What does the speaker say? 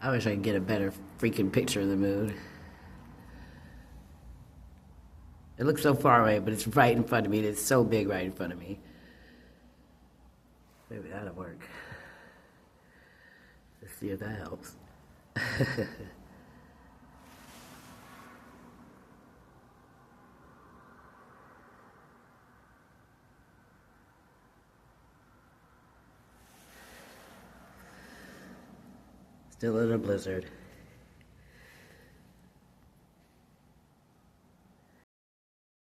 I wish I could get a better freaking picture of the moon. It looks so far away, but it's right in front of me. It's so big right in front of me. Maybe that'll work. Let's see if that helps. Still in a blizzard.